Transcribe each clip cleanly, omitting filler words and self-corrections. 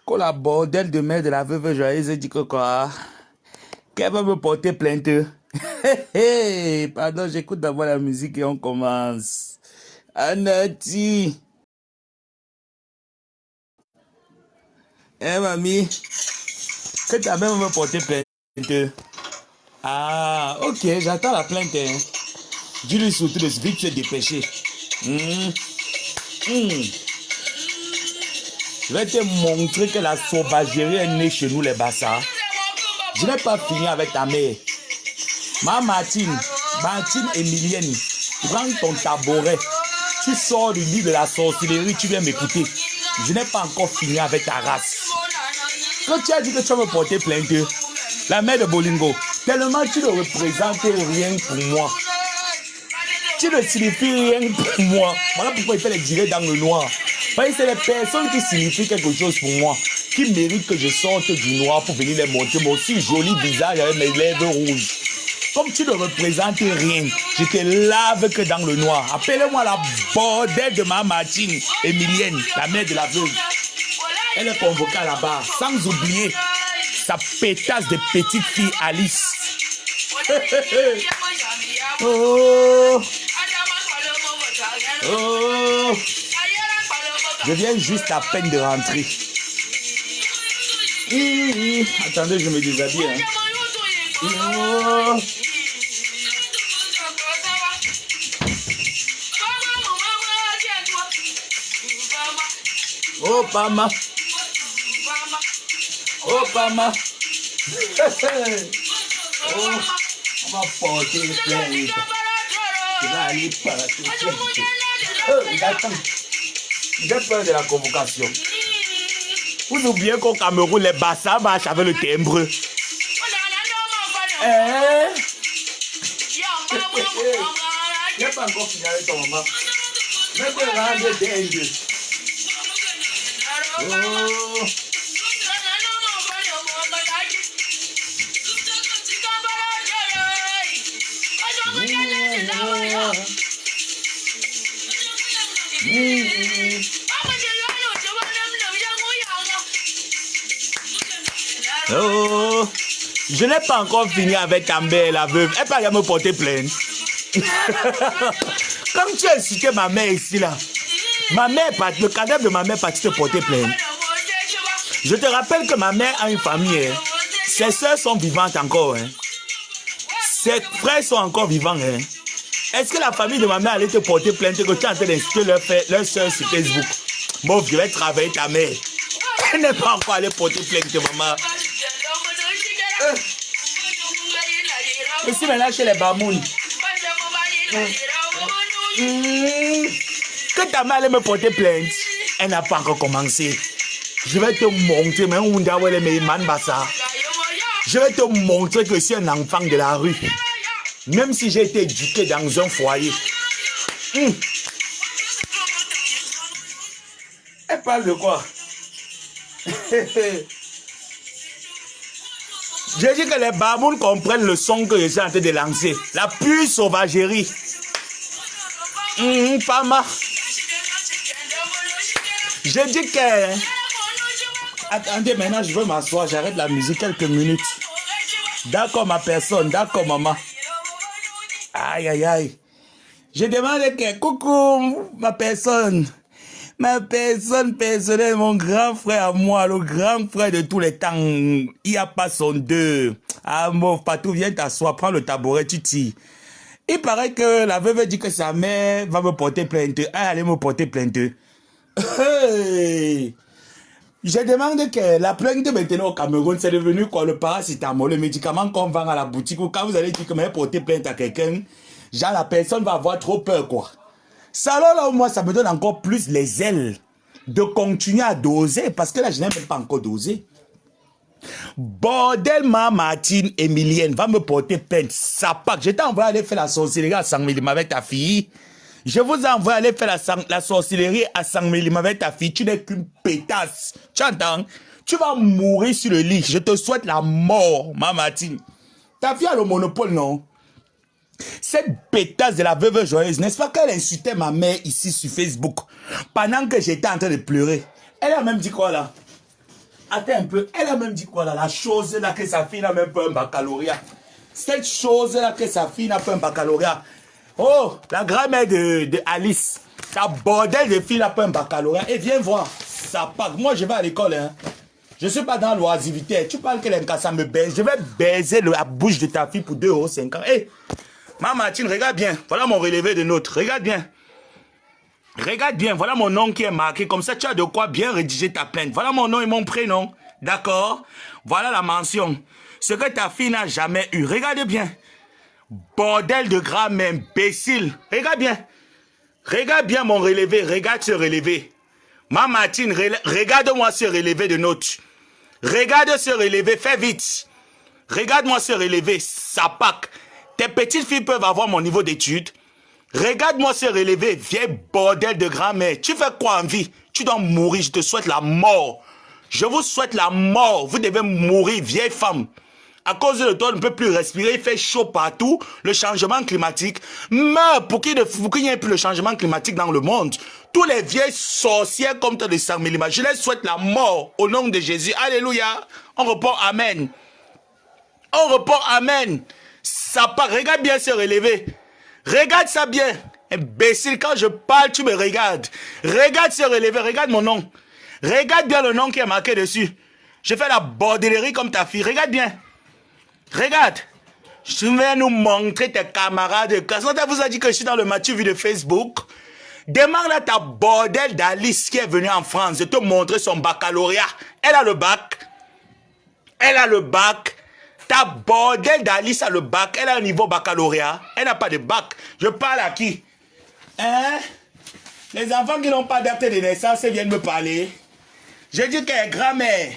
Quand la bordel de mère de la veuve joyeuse dit que quoi? Qu'elle va me porter plainte. Pardon, j'écoute d'abord la musique et on commence. Anati. Mamie, que ta mère va me porter plainte. Ah, ok, j'attends la plainte. Hein. Dis-lui surtout de vite se dépêcher. Je vais te montrer que la sauvagerie est née chez nous les Bassas. Je n'ai pas fini avec ta mère. Martine Emilienne, prends ton tabouret. Tu sors du lit de la sorcellerie, tu viens m'écouter. Je n'ai pas encore fini avec ta race. Quand tu as dit que tu vas me porter plainte, la mère de Bolingo, tellement tu ne représentes rien pour moi. Tu ne signifies rien pour moi. Voilà pourquoi il fait les direts dans le noir. Parce que c'est les personnes qui signifient quelque chose pour moi, qui méritent que je sorte du noir pour venir les montrer. Mon aussi joli visage avec mes lèvres rouges. Comme tu ne représentes rien, je te lave que dans le noir. Appelle-moi la bordelle de ma Martine Emilienne, la mère de la veuve. Elle est convoquée à la barre, sans oublier sa pétasse de petite fille Alice. Oh. Oh. Je viens juste à peine de rentrer. Attendez, je me déshabille. Hein. Oh. Oh, Pama. Oh, Pama. Oh, on va porter plainte. Je vais aller porter plainte. Oh, attends. J'ai peur de la convocation. Vous oubliez qu'au Cameroun, les Bassas marchent avec le timbre. Je n'ai pas encore fini avec ton maman. Je vais te rendre dingue. Oh. Oh, je n'ai pas encore fini avec ta mère, la veuve. Elle va me porter plainte. Comme tu as insulté ma mère ici, là. Ma mère, le cadavre de ma mère parti te porter plainte. Je te rappelle que ma mère a une famille. Hein. Ses soeurs sont vivantes encore. Hein. Ses frères sont encore vivants. Hein. Est-ce que la famille de ma mère allait te porter plainte que tu es en train d'insulter leur soeur sur Facebook? Bon, je vais travailler ta mère. Elle n'est pas encore allée porter plainte, maman. Ici maintenant chez les Bamoun. Que ta mère allait me porter plainte, elle n'a pas encore commencé. Je vais te montrer, je vais te montrer que je suis un enfant de la rue. Même si j'ai été éduqué dans un foyer. Elle parle de quoi? J'ai dit que les babounes comprennent le son que je suis en train de lancer. La pure sauvagerie. Pas mal. J'ai dit que... Attendez, maintenant je veux m'asseoir. J'arrête la musique quelques minutes. D'accord ma personne. D'accord maman. Aïe aïe aïe. Je demande que... Coucou ma personne. Ma personne personnelle, mon grand frère à moi, le grand frère de tous les temps, il n'y a pas son deux. Ah, mon Patou, viens t'asseoir, prends le tabouret, tu tires. Il paraît que la veuve dit que sa mère va me porter plainte. Elle allait me porter plainte. Hey! Je demande que la plainte maintenant au Cameroun, c'est devenu quoi, le paracétamol, le médicament qu'on vend à la boutique, ou quand vous allez dire que vous allez porter plainte à quelqu'un, genre la personne va avoir trop peur, quoi. Ça là, moi, ça me donne encore plus les ailes de continuer à doser, parce que là, je n'ai même pas encore dosé. Bordel, ma Martine Emilienne va me porter plainte. Ça pas. Je t'ai envoyé aller faire la sorcellerie à Sangmelim avec ta fille. Je vous ai envoyé aller faire la sorcellerie à Sangmelim avec ta fille. Tu n'es qu'une pétasse. Tu entends? Tu vas mourir sur le lit. Je te souhaite la mort, ma Martine. Ta fille a le monopole, non? Cette pétasse de la veuve joyeuse, n'est-ce pas qu'elle insultait ma mère ici sur Facebook pendant que j'étais en train de pleurer? Elle a même dit quoi là? Attends un peu. Elle a même dit quoi là? La chose là que sa fille n'a même pas un baccalauréat. Cette chose là que sa fille n'a pas un baccalauréat. Oh, la grand-mère de Alice. Ta bordel de fille n'a pas un baccalauréat. Et viens voir. Ça part. Moi, je vais à l'école. Hein. Je ne suis pas dans l'oisiveté. Tu parles qu'elle aime qu'à ça me baise. Je vais baiser la bouche de ta fille pour 2,50 €. Hé, ma Martine, regarde bien. Voilà mon relevé de notes. Regarde bien. Regarde bien. Voilà mon nom qui est marqué. Comme ça, tu as de quoi bien rédiger ta plainte. Voilà mon nom et mon prénom. D'accord? Voilà la mention. Ce que ta fille n'a jamais eu. Regarde bien. Bordel de grammaire, imbécile. Regarde bien. Regarde bien mon relevé. Regarde ce relevé. Ma Martine, regarde-moi ce relevé de notes. Regarde ce relevé. Fais vite. Regarde-moi ce relevé. Ça pack. Tes petites filles peuvent avoir mon niveau d'études. Regarde-moi ce relevé. Vieille bordel de grammaire. Tu fais quoi en vie? Tu dois mourir. Je te souhaite la mort. Je vous souhaite la mort. Vous devez mourir, vieille femme. À cause de toi, on ne peut plus respirer, il fait chaud partout, le changement climatique. Meurs pour qu'il n'y ait plus le changement climatique dans le monde. Tous les vieilles sorcières comme toi de Sarmelima, je les souhaite la mort au nom de Jésus. Alléluia. On repart Amen. On repart Amen. Ça part, regarde bien ce relevé. Regarde ça bien. Imbécile, quand je parle, tu me regardes. Regarde ce relevé, regarde mon nom. Regarde bien le nom qui est marqué dessus. Je fais la bordellerie comme ta fille. Regarde bien. Regarde. Je vais nous montrer tes camarades. Quand on vous a dit que je suis dans le Mathieu vu de Facebook, demande à ta bordel d'Alice qui est venue en France de te montrer son baccalauréat. Elle a le bac. Elle a le bac. Ta bordel d'Alice a le bac. Elle a un niveau baccalauréat. Elle n'a pas de bac. Je parle à qui? Hein? Les enfants qui n'ont pas d'acte de naissance viennent me parler. Je dis qu'elle est grand-mère.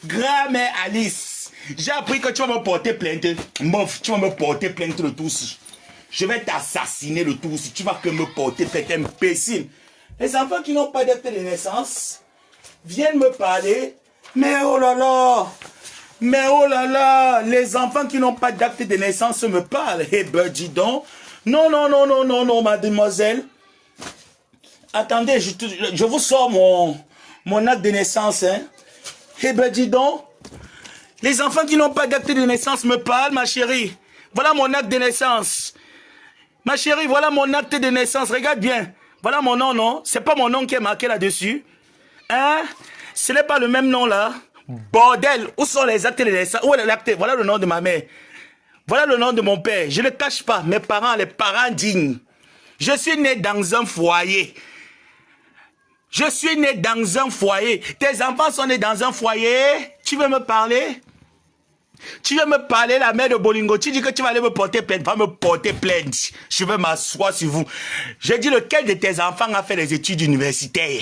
Grand-mère Alice. J'ai appris que tu vas me porter plainte. Mof, tu vas me porter plainte le tout aussi. Je vais t'assassiner le tout aussi. Tu vas que me porter plainte, imbécile. Les enfants qui n'ont pas d'acte de naissance viennent me parler. Mais oh là là. Mais oh là là. Les enfants qui n'ont pas d'acte de naissance me parlent. Eh ben dis donc. Non, non, non, non, non, non, mademoiselle. Attendez, je vous sors mon acte de naissance. Hein. Eh ben dis donc. Les enfants qui n'ont pas d'acte de naissance me parlent, ma chérie. Voilà mon acte de naissance. Ma chérie, voilà mon acte de naissance. Regarde bien. Voilà mon nom, non? C'est pas mon nom qui est marqué là-dessus. Hein? Ce n'est pas le même nom là. Bordel. Où sont les actes de naissance? Où est l'acte? Voilà le nom de ma mère. Voilà le nom de mon père. Je ne le cache pas. Mes parents, les parents dignes. Je suis né dans un foyer. Je suis né dans un foyer. Tes enfants sont nés dans un foyer. Tu veux me parler? Tu veux me parler, la mère de Bolingo? Tu dis que tu vas aller me porter plainte. Va me porter plainte. Je vais m'asseoir sur vous. Je dis lequel de tes enfants a fait les études universitaires?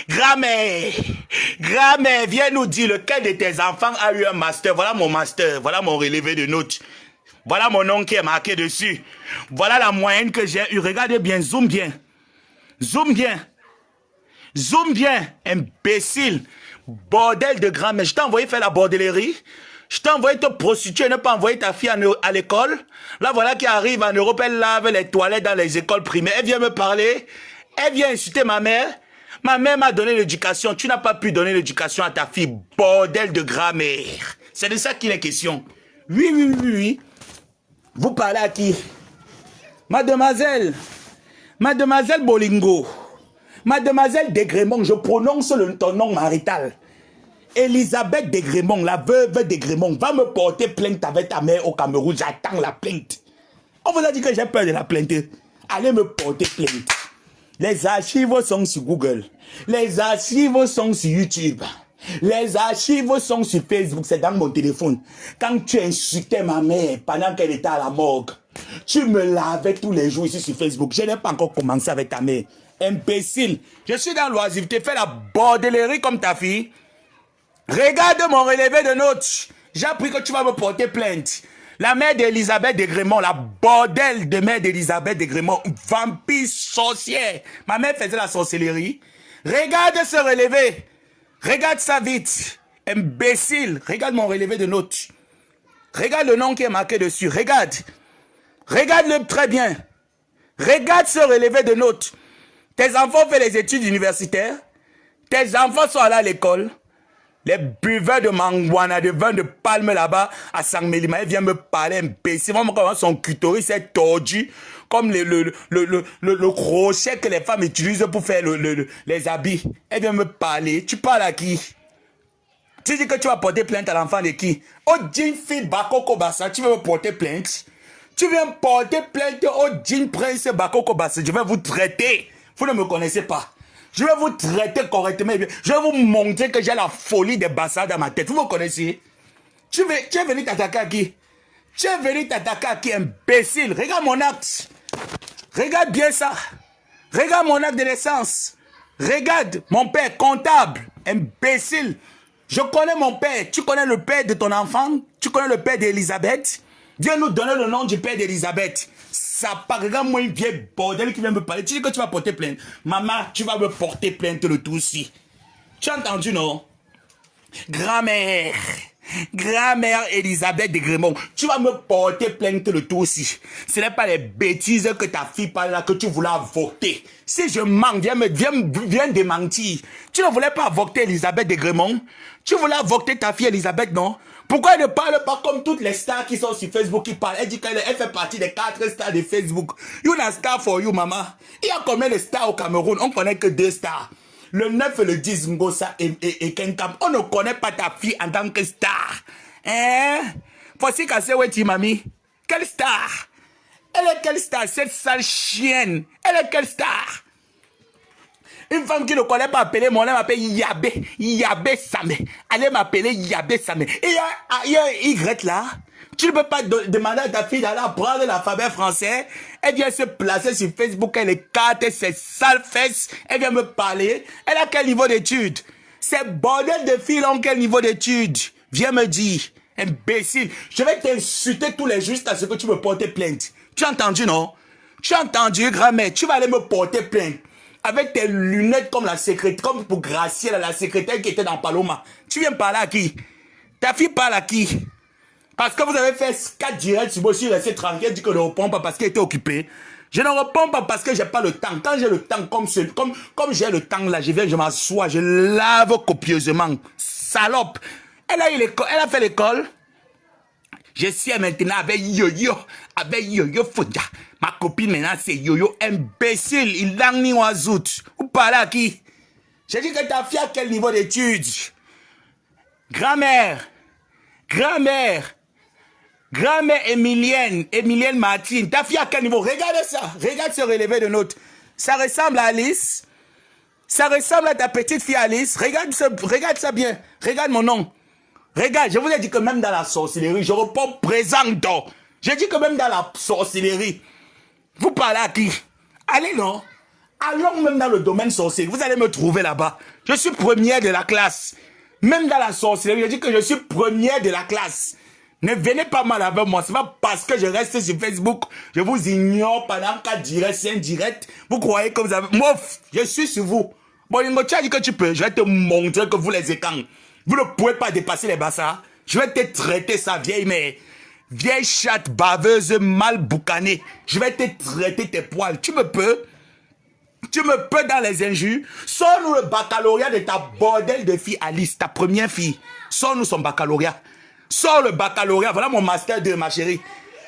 Grand-mère, grand-mère, viens nous dire lequel de tes enfants a eu un master. Voilà mon master. Voilà mon relevé de notes. Voilà mon nom qui est marqué dessus. Voilà la moyenne que j'ai eue. Regardez bien, zoom bien. Zoom bien. Zoom bien, imbécile. Bordel de grand-mère. Je t'ai envoyé faire la bordellerie. Je t'ai envoyé te prostituer, ne pas envoyer ta fille à l'école. Là, voilà qui arrive en Europe, elle lave les toilettes dans les écoles primaires. Elle vient me parler. Elle vient insulter ma mère. Ma mère m'a donné l'éducation. Tu n'as pas pu donner l'éducation à ta fille. Bordel de grand-mère. C'est de ça qu'il est question. Oui, oui, oui, oui. Vous parlez à qui? Mademoiselle. Mademoiselle Bolingo. Mademoiselle Desgrémont, je prononce ton nom marital. Elisabeth Desgrémont, la veuve Desgrémont, va me porter plainte avec ta mère au Cameroun. J'attends la plainte. On vous a dit que j'ai peur de la plainte. Allez me porter plainte. Les archives sont sur Google. Les archives sont sur YouTube. Les archives sont sur Facebook. C'est dans mon téléphone. Quand tu insultais ma mère pendant qu'elle était à la morgue, tu me lavais tous les jours ici sur Facebook. Je n'ai pas encore commencé avec ta mère. Imbécile. Je suis dans l'oisiveté. Fais la bordellerie comme ta fille. Regarde mon relevé de notes. J'ai appris que tu vas me porter plainte. La mère d'Elisabeth Desgrémont, la bordel de mère d'Elisabeth Desgrémont, vampire sorcière. Ma mère faisait la sorcellerie. Regarde ce relevé. Regarde ça vite. Imbécile. Regarde mon relevé de notes. Regarde le nom qui est marqué dessus. Regarde. Regarde-le très bien. Regarde ce relevé de notes. Tes enfants font les études universitaires. Tes enfants sont allés à l'école. Les buveurs de mangwana, de vin de palme là-bas, à Sangmelima, ils viennent me parler, imbécile. Moi, comment son clitoris est tordu, comme le crochet que les femmes utilisent pour faire les habits. Elle vient me parler. Tu parles à qui? Tu dis que tu vas porter plainte à l'enfant de qui? Au jean fit Bakoko Bassa, tu veux me porter plainte? Tu viens porter plainte au jean prince Bakoko Bassa. Je vais vous traiter. Vous ne me connaissez pas. Je vais vous traiter correctement. Je vais vous montrer que j'ai la folie des Bassa dans ma tête. Vous me connaissez? Tu es venu t'attaquer à qui? Tu es venu t'attaquer à qui, imbécile? Regarde mon acte. Regarde bien ça. Regarde mon acte de naissance. Regarde mon père comptable. Imbécile. Je connais mon père. Tu connais le père de ton enfant? Tu connais le père d'Elisabeth? Viens nous donner le nom du père d'Elisabeth. Ça part. Regarde-moi une vieille bordel qui vient me parler. Tu dis que tu vas porter plainte. Maman, tu vas me porter plainte le tout aussi. Tu as entendu, non? Grand-mère. Grand-mère Elisabeth de Grémont, tu vas me porter plainte le tout aussi. Ce n'est pas les bêtises que ta fille parle là que tu voulais avorter. Si je mens, viens démentir. Tu ne voulais pas avorter Elisabeth de Grémont? Tu voulais avorter ta fille Elisabeth, non? Pourquoi elle ne parle pas comme toutes les stars qui sont sur Facebook qui parlent? Elle dit qu'elle fait partie des 4 stars de Facebook. You a star for you, maman. Il y a combien de stars au Cameroun? On connaît que 2 stars. Le 9 et le 10, Ngosa et Kenkam. On ne connaît pas ta fille en tant que star. Hein? Voici Kasseweti, mamie. Quelle star? Elle est quelle star? Cette sale chienne. Elle est quelle star? Une femme qui ne connaît pas appeler mon nom m'appelle Yabé. Yabé Samé. Allez m'appeler Yabé Samé. Et il y a un Y là. Tu ne peux pas demander à ta fille d'aller apprendre l'alphabet français. Elle vient se placer sur Facebook, elle écarte ses sales fesses. Elle vient me parler. Elle a quel niveau d'études? Ces bordel de filles ont quel niveau d'études? Viens me dire. Imbécile. Je vais t'insulter tous les jours jusqu'à ce que tu me portes plainte. Tu as entendu, non? Tu as entendu, grand-mère? Tu vas aller me porter plainte. Avec tes lunettes comme la secrétaire, comme pour Graciela, la secrétaire qui était dans Paloma. Tu viens parler à qui? Ta fille parle à qui? Parce que vous avez fait 4 directs sur moi, je suis resté tranquille, je dis que je ne réponds pas parce qu'elle était occupée. Je ne réponds pas parce que je n'ai pas le temps. Quand j'ai le temps, comme j'ai le temps là, je viens, je m'assois, je lave copieusement. Salope. Elle a fait l'école. Je suis maintenant avec Yo-Yo Foudia. Ma copine maintenant c'est Yo-Yo imbécile. Il langue ni oizout. Vous parlez à qui? J'ai dit que ta fille a quel niveau d'études? Grand-mère Emilienne Martine, ta fille à quel niveau? Regarde ça, regarde ce relevé de notes. Ça ressemble à Alice. Ça ressemble à ta petite fille Alice. Regarde ça bien. Regarde mon nom. Regarde, je vous ai dit que même dans la sorcellerie, je réponds présent. J'ai dit que même dans la sorcellerie, vous parlez à qui? Allez non. Allons même dans le domaine sorcellerie. Vous allez me trouver là-bas. Je suis première de la classe. Même dans la sorcellerie, je dis que je suis première de la classe. Ne venez pas mal avec moi. C'est pas parce que je reste sur Facebook, je vous ignore pendant 4 directs, 5 directs. Vous croyez que vous avez... Moi, je suis sur vous. Bon, Lingo, tu as dit que tu peux. Je vais te montrer que vous les écans. Vous ne pouvez pas dépasser les bassins. Je vais te traiter ça, vieille chatte baveuse mal boucanée. Je vais te traiter tes poils. Tu me peux? Tu me peux dans les injures? Sors-nous le baccalauréat de ta bordel de fille Alice, ta première fille. Sors-nous son baccalauréat. Sors le baccalauréat. Voilà mon master 2, ma chérie.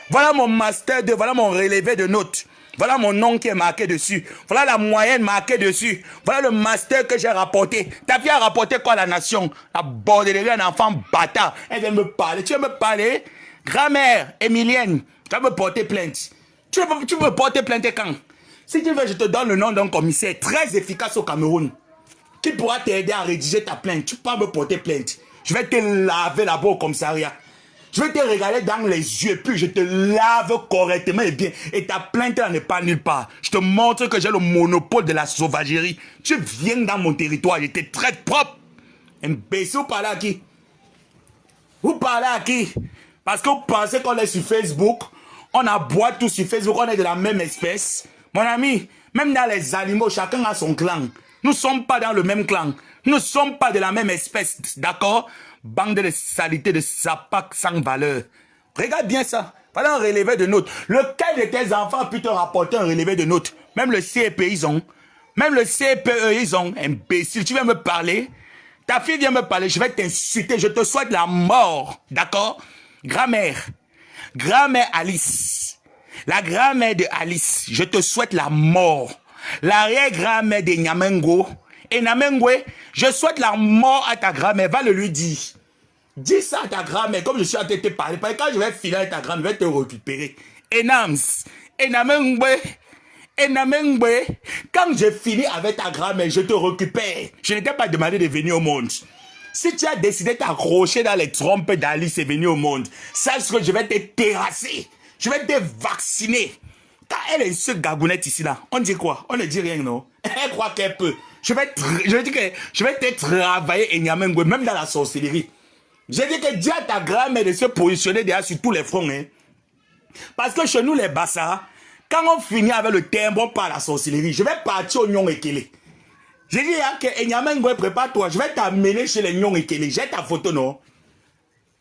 Voilà mon master 2. Voilà mon relevé de notes. Voilà mon nom qui est marqué dessus. Voilà la moyenne marquée dessus. Voilà le master que j'ai rapporté. Ta fille a rapporté quoi à la nation? La bordellerie, un enfant bâtard. Elle vient me parler. Tu veux me parler? Grand-mère, Emilienne, tu vas me porter plainte. Tu veux me porter plainte quand? Si tu veux, je te donne le nom d'un commissaire très efficace au Cameroun qui pourra t'aider à rédiger ta plainte. Tu peux pas me porter plainte. Je vais te laver là-bas au commissariat. Je vais te regarder dans les yeux, puis je te lave correctement et bien. Et ta plainte n'est pas nulle part. Je te montre que j'ai le monopole de la sauvagerie. Tu viens dans mon territoire, je te traite propre. Imbécile, vous parlez à qui? Vous parlez à qui? Parce que vous pensez qu'on est sur Facebook, on aboie tous sur Facebook, on est de la même espèce. Mon ami, même dans les animaux, chacun a son clan. Nous ne sommes pas dans le même clan. Nous ne sommes pas de la même espèce, d'accord? Bande de saleté, de sapac sans valeur. Regarde bien ça. Voilà un relevé de notes. Lequel de tes enfants a pu te rapporter un relevé de notes? Même le CEP, ils ont. Même le CPE, ils ont. Imbécile, tu viens me parler? Ta fille vient me parler, je vais t'insulter, je te souhaite la mort. D'accord? Grand-mère. Grand-mère Alice. La grand-mère de Alice, je te souhaite la mort. L'arrière-grand-mère de Nyamengo. Et Nyamengo, je souhaite la mort à ta grand-mère. Va le lui dire. Dis ça à ta grand-mère, comme je suis en train de te parler. Parce que quand je vais filer avec ta grand-mère, je vais te récupérer. Enams. Enamengo. Enamengo. Quand j'ai fini avec ta grand-mère, je te récupère. Je ne t'ai pas demandé de venir au monde. Si tu as décidé de t'accrocher dans les trompes d'Alice et venir au monde, sache que je vais te terrasser. Je vais te vacciner. Quand elle est une seule gagounette ici, là, on dit quoi? On ne dit rien, non? Elle croit qu'elle peut. Je dis que je vais te travailler et Nyamengo, même dans la sorcellerie. Je dis que dis à ta grand-mère de se positionner déjà sur tous les fronts. Hein. Parce que chez nous, les Bassa, quand on finit avec le timbre, on part à la sorcellerie. Je vais partir au Nyon Ekele. J'ai dit hein, que Nyamengo, prépare-toi. Je vais t'amener chez les Nyon Ekele. J'ai ta photo, non?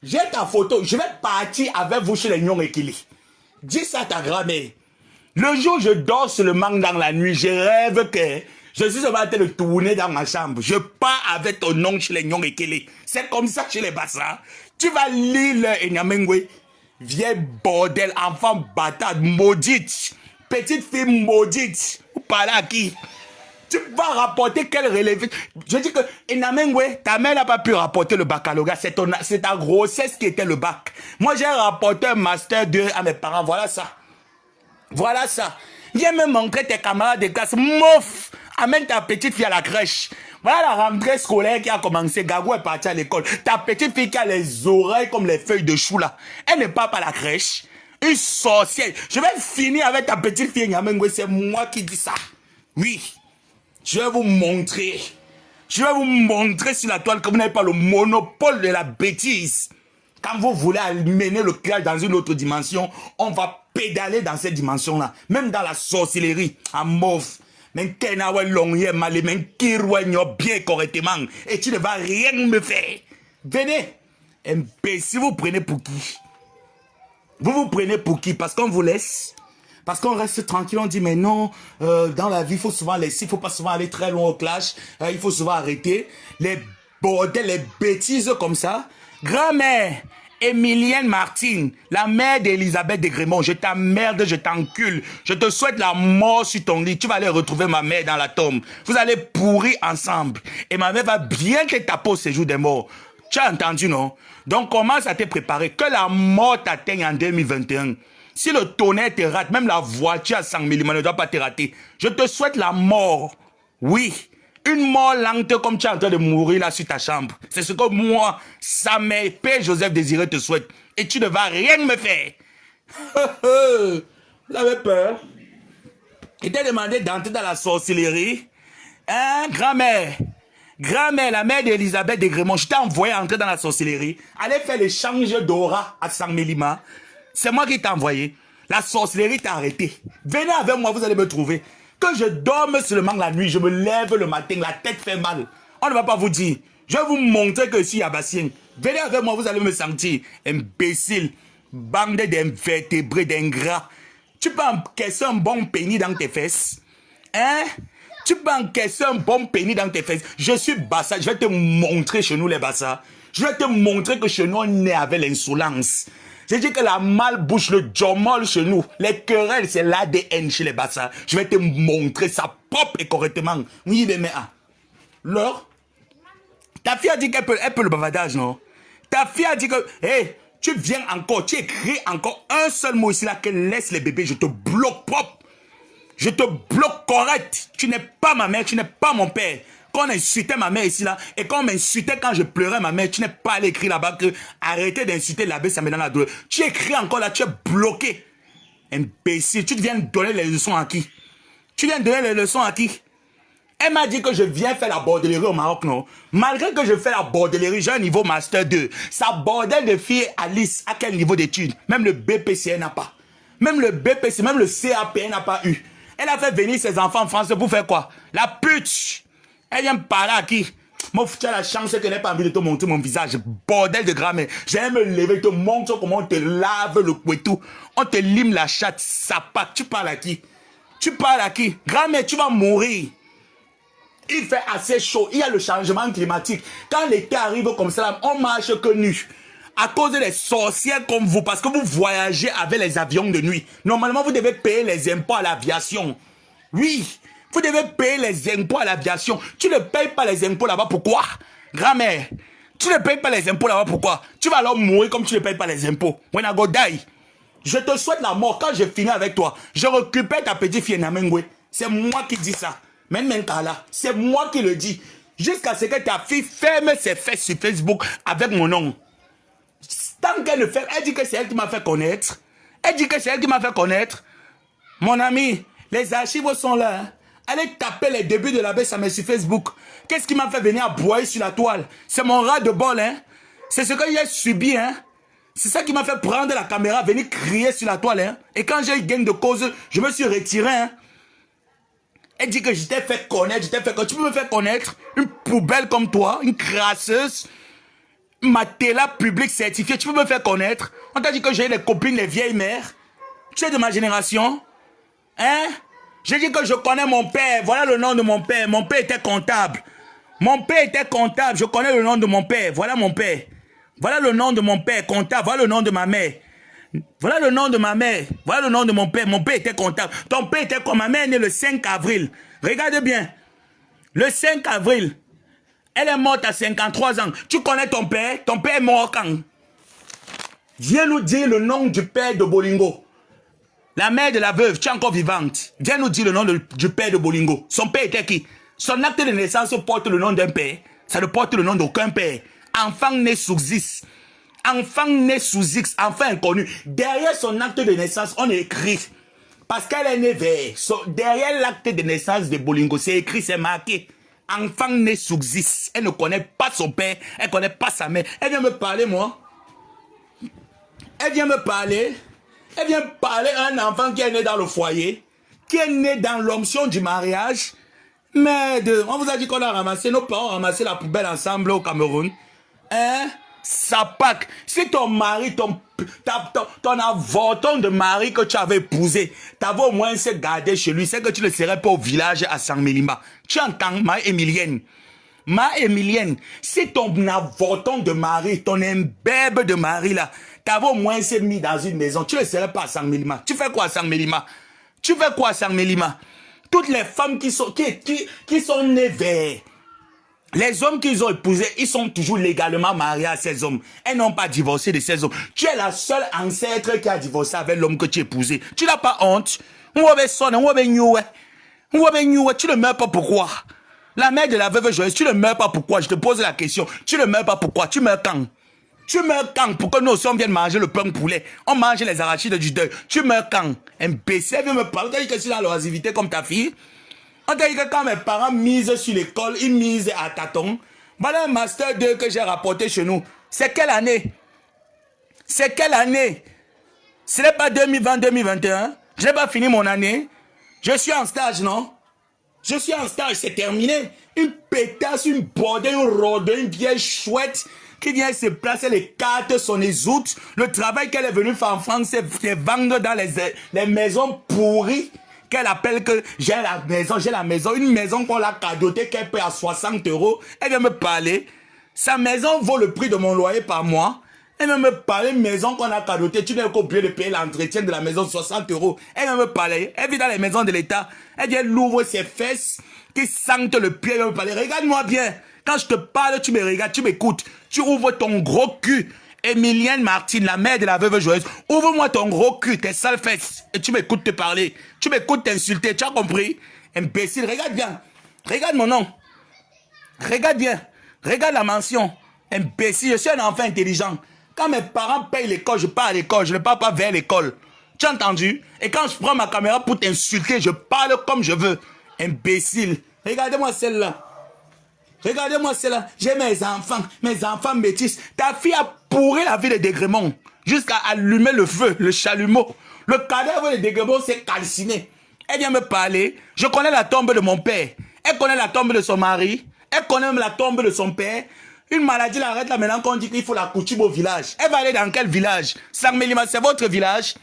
J'ai ta photo. Je vais partir avec vous chez les Nyon Ekele. Dis ça à ta grand-mère. Le jour où je dors sur le mangue dans la nuit, je rêve que je suis en train de tourner dans ma chambre. Je pars avec ton nom chez les Nyon Ekele. C'est comme ça chez les Bassa. Tu vas lire le Nyamengo. Viens bordel, enfant bâtard, maudite. Petite fille maudite. Vous parlez à qui? Tu vas rapporter quel relevé? Je dis que Nyamengo, ta mère n'a pas pu rapporter le baccalauréat. C'est ta grossesse qui était le bac. Moi, j'ai rapporté un master 2 à mes parents. Voilà ça. Voilà ça. Viens me montrer tes camarades de classe. Mouf! Amène ta petite fille à la crèche. Voilà la rentrée scolaire qui a commencé. Gagou est parti à l'école. Ta petite fille qui a les oreilles comme les feuilles de chou là. Elle ne part pas à la crèche. Une sorcière. Je vais finir avec ta petite fille Nyamengo. C'est moi qui dis ça. Oui. Je vais vous montrer. Je vais vous montrer sur la toile que vous n'avez pas le monopole de la bêtise. Quand vous voulez mener le clash dans une autre dimension, on va pédaler dans cette dimension-là. Même dans la sorcellerie, à mauve. Mais bien correctement. Et tu ne vas rien me faire. Venez. Imbécile, vous prenez pour qui? Vous prenez pour qui? Parce qu'on vous laisse. Parce qu'on reste tranquille, on dit mais non, dans la vie, il faut souvent laisser, il ne faut pas souvent aller très loin au clash, il faut souvent arrêter. Les bordels, les bêtises comme ça. Grand-mère, Emilienne Martine, la mère d'Elisabeth de Grémont, je t'emmerde, je t'encule, je te souhaite la mort sur ton lit, tu vas aller retrouver ma mère dans la tombe. Vous allez pourrir ensemble. Et ma mère va bien te taper au séjour des morts. Tu as entendu, non? Donc commence à te préparer, que la mort t'atteigne en 2021. Si le tonnerre te rate, même la voiture à 100 mm ne doit pas te rater. Je te souhaite la mort. Oui. Une mort lente comme tu es en train de mourir là sur ta chambre. C'est ce que moi, sa mère, Père Joseph Désiré te souhaite. Et tu ne vas rien me faire. Vous avez peur? Il t'a demandé d'entrer dans la sorcellerie. Hein, grand-mère? Grand-mère, la mère d'Elisabeth de Grémont, je t'ai envoyé entrer dans la sorcellerie. Allez faire l'échange d'aura à 100 mm. C'est moi qui t'ai envoyé. La sorcellerie t'a arrêté. Venez avec moi, vous allez me trouver. Que je dorme seulement la nuit, je me lève le matin, la tête fait mal. On ne va pas vous dire. Je vais vous montrer que je suis Yabassien. Venez avec moi, vous allez me sentir. Imbécile. Bande d'invertébrés, d'ingrats. Tu peux encaisser un bon pénis dans tes fesses? Hein? Tu peux encaisser un bon pénis dans tes fesses? Je suis Bassa, je vais te montrer chez nous les Bassa. Je vais te montrer que chez nous on est avec l'insolence. J'ai dit que la malbouche, le jomol chez nous, les querelles, c'est l'ADN chez les Bassa. Je vais te montrer ça propre et correctement. Oui, mais Laure, ta fille a dit qu'elle peut le bavardage, non? Ta fille a dit que, hey, tu viens encore, tu écris encore un seul mot ici là, qu'elle laisse les bébés, je te bloque propre. Je te bloque correct. Tu n'es pas ma mère, tu n'es pas mon père. Quand on insultait ma mère ici là, et quand on m'insultait quand je pleurais ma mère, tu n'es pas allé écrire là-bas que arrêtez d'insulter l'abbé, ça me donne la douleur. Tu écris encore là, tu es bloqué. Imbécile, tu viens donner les leçons à qui? Tu viens donner les leçons à qui? Elle m'a dit que je viens faire la bordellerie au Maroc, non? Malgré que je fais la bordellerie, j'ai un niveau master 2. Sa bordel de fille Alice, à quel niveau d'études? Même le BPC n'a pas. Même le BPC, même le CAP n'a pas eu. Elle a fait venir ses enfants en France pour faire quoi? La pute! Elle vient me parler à qui? Moi, tu as la chance que je n'ai pas envie de te montrer mon visage. Bordel de grand-mère. J'aime me lever, te montrer comment on te lave le couetou. On te lime la chatte, ça patte. Tu parles à qui? Tu parles à qui? Grand-mère, tu vas mourir. Il fait assez chaud. Il y a le changement climatique. Quand l'été arrive comme ça, on marche que nu. À cause des sorcières comme vous, parce que vous voyagez avec les avions de nuit. Normalement, vous devez payer les impôts à l'aviation. Oui, vous devez payer les impôts à l'aviation. Tu ne payes pas les impôts là-bas, pourquoi? Grand-mère, tu ne payes pas les impôts là-bas, pourquoi? Tu vas alors mourir comme tu ne payes pas les impôts. When I go die. Je te souhaite la mort. Quand je finis avec toi, je récupère ta petite fille Namengwe. C'est moi qui dis ça. Même Kala, c'est moi qui le dis. Jusqu'à ce que ta fille ferme ses fesses sur Facebook avec mon nom. Tant qu'elle le fait, elle dit que c'est elle qui m'a fait connaître. Elle dit que c'est elle qui m'a fait connaître. Mon ami, les archives sont là. Hein. Allez taper les débuts de la baisse sur Facebook. Qu'est-ce qui m'a fait venir aboyer sur la toile? C'est mon ras de bol, hein. C'est ce que j'ai subi, hein. C'est ça qui m'a fait prendre la caméra, venir crier sur la toile, hein. Et quand j'ai eu gain de cause, je me suis retiré, hein. Elle dit que je t'ai fait connaître, Tu peux me faire connaître? Une poubelle comme toi, une crasseuse, ma télé publique certifiée, tu peux me faire connaître? On t'a dit que j'ai les copines, les vieilles mères. Tu es de ma génération? Hein? J'ai dit que je connais mon père. Voilà le nom de mon père. Mon père était comptable. Mon père était comptable. Je connais le nom de mon père. Voilà mon père. Voilà le nom de mon père, comptable. Voilà le nom de ma mère. Voilà le nom de ma mère. Voilà le nom de mon père. Mon père était comptable. Ton père était comme ma mère est née le 5 avril. Regarde bien. Le 5 avril. Elle est morte à 53 ans. Tu connais ton père? Ton père est mort quand? Viens nous dire le nom du père de Bolingo. La mère de la veuve, tu es encore vivante. Viens nous dire le nom du père de Bolingo. Son père était qui? Son acte de naissance porte le nom d'un père. Ça ne porte le nom d'aucun père. Enfant né sous X. Enfant né sous X. Enfant inconnu. Derrière son acte de naissance, on écrit. Parce qu'elle est née vert. Derrière l'acte de naissance de Bolingo, c'est écrit, c'est marqué. Enfant né sous X. Elle ne connaît pas son père. Elle ne connaît pas sa mère. Elle vient me parler, moi. Elle vient me parler. Elle vient parler à un enfant qui est né dans le foyer, qui est né dans l'onction du mariage. Merde, on vous a dit qu'on a ramassé, nos parents ont ramassé la poubelle ensemble au Cameroun. Hein? Sapac. Si ton mari, ton avorton de mari que tu avais épousé, t'avais au moins se garder chez lui, c'est que tu ne serais pas au village à Saint-Mélima. Tu entends, Ma-Émilienne? Ma-Émilienne, si ton avorton de mari, ton imbèbe de mari là, t'avais au moins s'est mis dans une maison, tu ne serais pas à Saint-Mélima. Tu fais quoi à Saint-Mélima? Tu fais quoi à Saint-Mélima? Toutes les femmes qui sont nées vers les hommes qu'ils ont épousés, ils sont toujours légalement mariés à ces hommes. Elles n'ont pas divorcé de ces hommes. Tu es la seule ancêtre qui a divorcé avec l'homme que tu as épousé. Tu n'as pas honte? Tu ne meurs pas pourquoi? La mère de la veuve joyeuse, tu ne meurs pas pourquoi? Je te pose la question. Tu ne meurs pas pourquoi? Tu meurs quand? Tu meurs quand? Pour que nous aussi on vienne manger le pain poulet. On mange les arachides du deuil. Tu meurs quand? Imbécile, viens me parler. On t'a dit que je suis dans l'oisivité comme ta fille. On t'a dit que quand mes parents misent sur l'école, ils misent à tâtons. Voilà un master 2 que j'ai rapporté chez nous. C'est quelle année? C'est quelle année? Ce n'est pas 2020-2021. Je n'ai pas fini mon année. Je suis en stage, non? Je suis en stage, c'est terminé. Une pétasse, une bordée, une rôde, une vieille chouette qui vient se placer les cartes, son ésoute. Le travail qu'elle est venue faire en France, c'est vendre dans les maisons pourries. Qu'elle appelle que j'ai la maison, une maison qu'on l'a cadotée, qu'elle paie à 60 €. Elle vient me parler. Sa maison vaut le prix de mon loyer par mois. Elle vient me parler, une maison qu'on a cadotée, tu n'as qu'à oublier de payer l'entretien de la maison 60 €. Elle vient me parler. Elle vit dans les maisons de l'État. Elle vient l'ouvre ses fesses qui sentent le pied. Elle vient me parler. Regarde-moi bien. Quand je te parle, tu me regardes, tu m'écoutes. Tu ouvres ton gros cul. Émilienne Martine, la mère de la veuve joyeuse, ouvre-moi ton gros cul, tes sales fesses, et tu m'écoutes te parler. Tu m'écoutes t'insulter, tu as compris? Imbécile, regarde bien. Regarde mon nom. Regarde bien. Regarde la mention. Imbécile, je suis un enfant intelligent. Quand mes parents payent l'école, je pars à l'école, je ne pars pas vers l'école. Tu as entendu? Et quand je prends ma caméra pour t'insulter, je parle comme je veux. Imbécile. Regardez-moi celle-là. Regardez-moi cela, j'ai mes enfants métis. Ta fille a pourri la vie de Dégremont jusqu'à allumer le feu, le chalumeau. Le cadavre de Dégremont s'est calciné. Elle vient me parler. Je connais la tombe de mon père. Elle connaît la tombe de son mari. Elle connaît même la tombe de son père. Une maladie l'arrête là maintenant qu'on dit qu'il faut la coutume au village. Elle va aller dans quel village? Saint-Mélima, c'est votre village?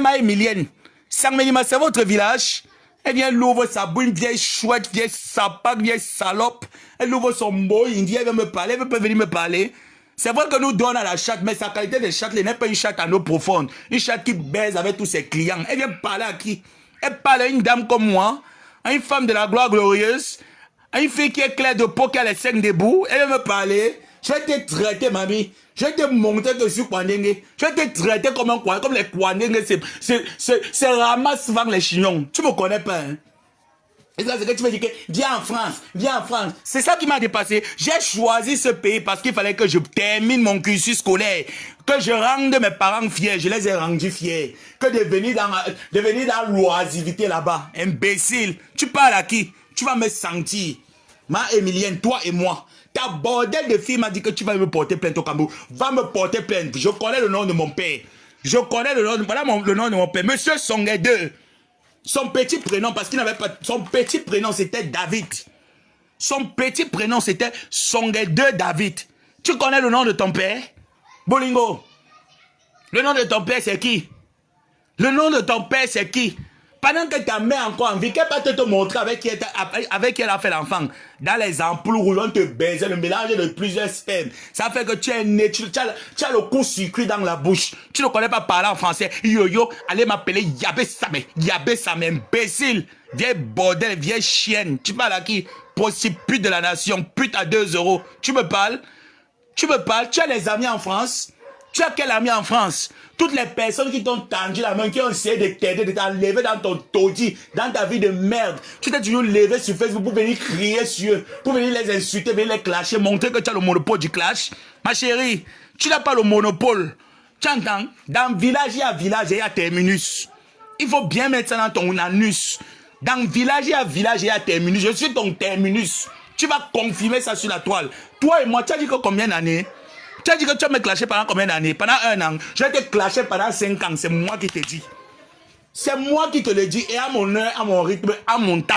Ma Émilienne. Saint-Mélima, c'est votre village? Elle vient l'ouvre sa bouille, vieille chouette, vieille sapac, vieille salope. Elle ouvre son mot indien, elle veut me parler, elle veut venir me parler. C'est vrai que nous donnons à la chatte, mais sa qualité de chatte n'est pas une chatte en eau profonde. Une chatte qui baise avec tous ses clients. Elle vient parler à qui? Elle parle à une dame comme moi, à une femme de la gloire glorieuse, à une fille qui est claire de peau, qui a les seins debout. Elle veut me parler. Je vais te traiter, mamie. Je vais te montrer que je suis Kwandengue. Je vais te traiter comme un Kwandengue. Comme les Kwandengue, c'est ramasse vendre les chignons. Tu me connais pas, hein? Et ça, c'est que tu me dis que viens en France, viens en France. C'est ça qui m'a dépassé. J'ai choisi ce pays parce qu'il fallait que je termine mon cursus scolaire, que je rende mes parents fiers. Je les ai rendus fiers. Que de venir dans l'oisivité là-bas. Imbécile. Tu parles à qui? Tu vas me sentir. Ma Emilienne, toi et moi. Ta bordel de fille m'a dit que tu vas me porter plainte au Cameroun. Va me porter plainte. Je connais le nom de mon père. Je connais le nom de, voilà le nom de mon père. Monsieur Songué 2. Son petit prénom, parce qu'il n'avait pas... Son petit prénom, c'était David. Son petit prénom, c'était Songué 2 David. Tu connais le nom de ton père? Bolingo. Le nom de ton père, c'est qui? Le nom de ton père, c'est qui? Pendant que ta mère encore en vie, qu'elle va te montrer avec qui elle a fait l'enfant. Dans les ampoules rouges, on te baisait le mélange de plusieurs spermes. Ça fait que tu es né, tu as le coup sucré dans la bouche. Tu ne connais pas parler en français. Yo, allez m'appeler Yabé Samé, imbécile. Vieille bordel, vieille chienne. Tu parles à qui? Pute de la nation, pute à 2 €. Tu me parles? Tu as les amis en France? Tu as quel ami en France? Toutes les personnes qui t'ont tendu la main, qui ont essayé de t'aider, de t'enlever dans ton taudis, dans ta vie de merde. Tu t'es toujours levé sur Facebook pour venir crier sur eux, pour venir les insulter, venir les clasher, montrer que tu as le monopole du clash. Ma chérie, tu n'as pas le monopole. Tu entends? Dans village, il y a terminus. Il faut bien mettre ça dans ton anus. Dans village, il y a terminus. Je suis ton terminus. Tu vas confirmer ça sur la toile. Toi et moi, tu as dit que combien d'années? Tu as dit que tu vas me clasher pendant combien d'années? Pendant 1 an. Je vais te clasher pendant 5 ans. C'est moi qui te dis. C'est moi qui te le dis. Et à mon heure, à mon rythme, à mon temps.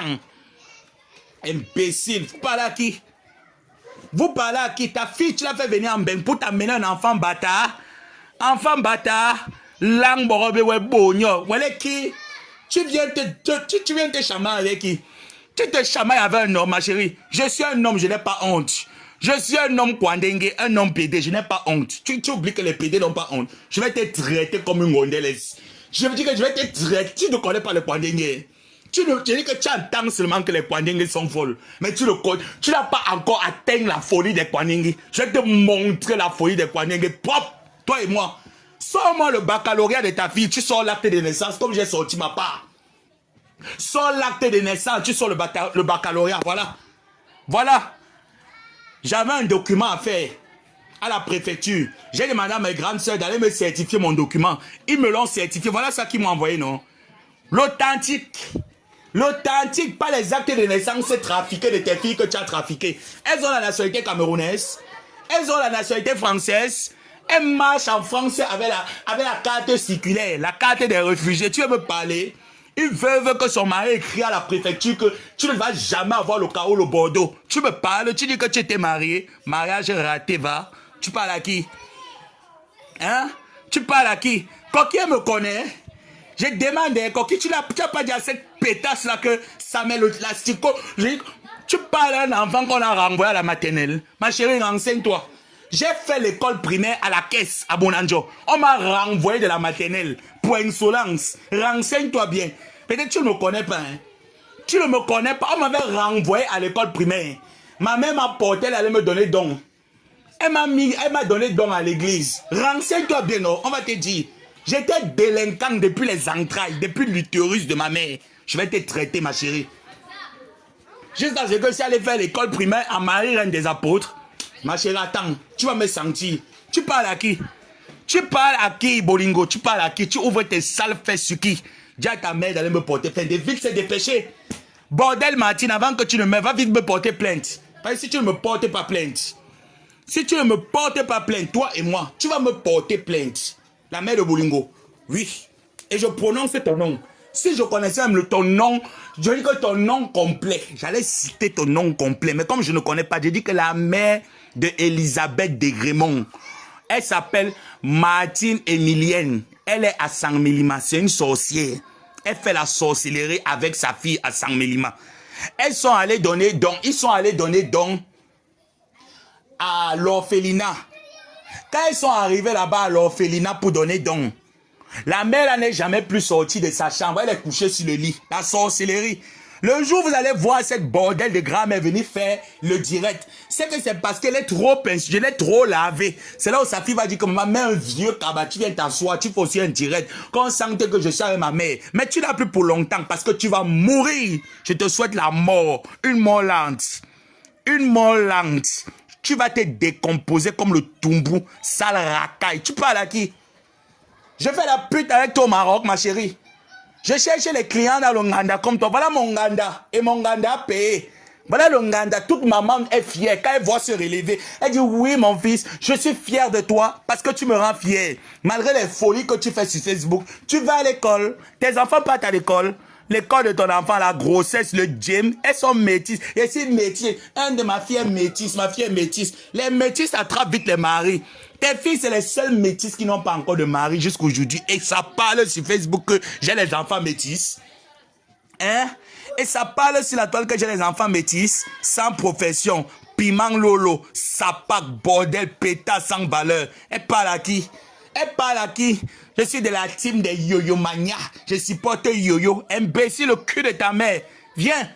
Imbécile. Vous parlez à qui? Vous parlez à qui? Ta fille, tu l'as fait venir en bain pour t'amener un enfant bâtard. Enfant bâtard. Lang borobe ouais bonyo. Voilà qui? Tu viens te chamailler avec qui? Tu te chamailles avec un homme, ma chérie. Je suis un homme, je n'ai pas honte. Je suis un homme Kwandengue, un homme PD, je n'ai pas honte. Tu oublies que les PD n'ont pas honte. Je vais te traiter comme une rondelaise. Je veux dire que je vais te traiter. Tu ne connais pas le Kwandengue. Tu dis que tu entends seulement que les Kwandengue sont folles. Mais tu n'as pas encore atteint la folie des Kwandengue. Je vais te montrer la folie des Kwandengue propre. Toi et moi. Sors-moi le baccalauréat de ta fille. Tu sors l'acte de naissance comme j'ai sorti ma part. Sors l'acte de naissance. Tu sors le baccalauréat. Voilà. Voilà. J'avais un document à faire à la préfecture. J'ai demandé à mes grandes sœurs d'aller me certifier mon document. Ils me l'ont certifié. Voilà ça qu'ils m'ont envoyé, non? L'authentique. L'authentique, pas les actes de naissance trafiqués de tes filles que tu as trafiquées. Elles ont la nationalité camerounaise. Elles ont la nationalité française. Elles marchent en France avec la carte circulaire, la carte des réfugiés. Tu veux me parler? Une veuve que son mari écrit à la préfecture que tu ne vas jamais avoir le chaos, le Bordeaux. Tu me parles, tu dis que tu étais marié. Mariage raté, va. Tu parles à qui? Hein? Tu parles à qui? Coquille me connaît. Je demande, Coquille, tu n'as pas dit à cette pétasse là que ça met l'astico. Tu parles d'un enfant qu'on a renvoyé à la maternelle. Ma chérie, renseigne-toi. J'ai fait l'école primaire à la caisse à Bonanjo. On m'a renvoyé de la maternelle pour insolence. Renseigne-toi bien. Peut-être que tu ne me connais pas. Hein? Tu ne me connais pas. On m'avait renvoyé à l'école primaire. Ma mère m'a porté, elle allait me donner don. Elle m'a donné don à l'église. Renseigne-toi bien, non? On va te dire. J'étais délinquant depuis les entrailles, depuis l'utérus de ma mère. Je vais te traiter, ma chérie. Juste dans ce que si elle allait faire l'école primaire à Marie-Reine des Apôtres, ma chérie, attends, tu vas me sentir. Tu parles à qui? Tu parles à qui, Bolingo? Tu parles à qui? Tu ouvres tes sales fesses sur qui? Dis à ta mère d'aller me porter plainte. Vite, c'est dépêché. Bordel, Martine, avant que tu ne meurs, va vite me porter plainte. Parce que si tu ne me portes pas plainte, si tu ne me portes pas plainte, toi et moi, tu vas me porter plainte. La mère de Bolingo. Oui. Et je prononce ton nom. Si je connaissais même ton nom, je dis que ton nom complet. J'allais citer ton nom complet. Mais comme je ne connais pas, je dis que la mère de Elisabeth de Grémont, elle s'appelle Martine Emilienne. Elle est à Saint-Mélima. C'est une sorcière. Elle fait la sorcellerie avec sa fille à Sang-Mélima. Ils sont allés donner don à l'orphelinat. Quand ils sont arrivés là-bas à l'orphelinat pour donner don, la mère n'est jamais plus sortie de sa chambre. Elle est couchée sur le lit. La sorcellerie. Le jour où vous allez voir cette bordel de grand-mère venir faire le direct, c'est que c'est parce qu'elle est trop pince, je l'ai trop lavé. C'est là où sa fille va dire que ma mère, un vieux cabas, tu viens t'asseoir, tu fais aussi un direct. Quand on sentait que je suis avec ma mère, mais tu n'as plus pour longtemps parce que tu vas mourir. Je te souhaite la mort, une mort lente. Une mort lente. Tu vas te décomposer comme le tumbou, sale racaille. Tu parles à qui? Je fais la pute avec toi au Maroc, ma chérie. Je cherche les clients dans le Nganda comme toi. Voilà mon Nganda. Et mon Nganda a payé. Voilà le Nganda. Toute maman est fière. Quand elle voit se relever, elle dit oui mon fils, je suis fier de toi parce que tu me rends fier. Malgré les folies que tu fais sur Facebook, tu vas à l'école. Tes enfants partent à l'école. L'école de ton enfant, la grossesse, le gym, elles sont métisses. Et si métis, un de ma fille est métisse, ma fille est métisse. Les métisses attrapent vite les maris. Tes filles, c'est les seules métisses qui n'ont pas encore de mari jusqu'aujourd'hui. Et ça parle sur Facebook que j'ai les enfants métisses. Hein? Et ça parle sur la toile que j'ai les enfants métisses, sans profession. Piment lolo, sapac, bordel, pétasse sans valeur. Elle parle à qui? Elle parle à qui? Je suis de la team des yo-yo mania. Je supporte yo-yo. Imbécile, le cul de ta mère. Viens.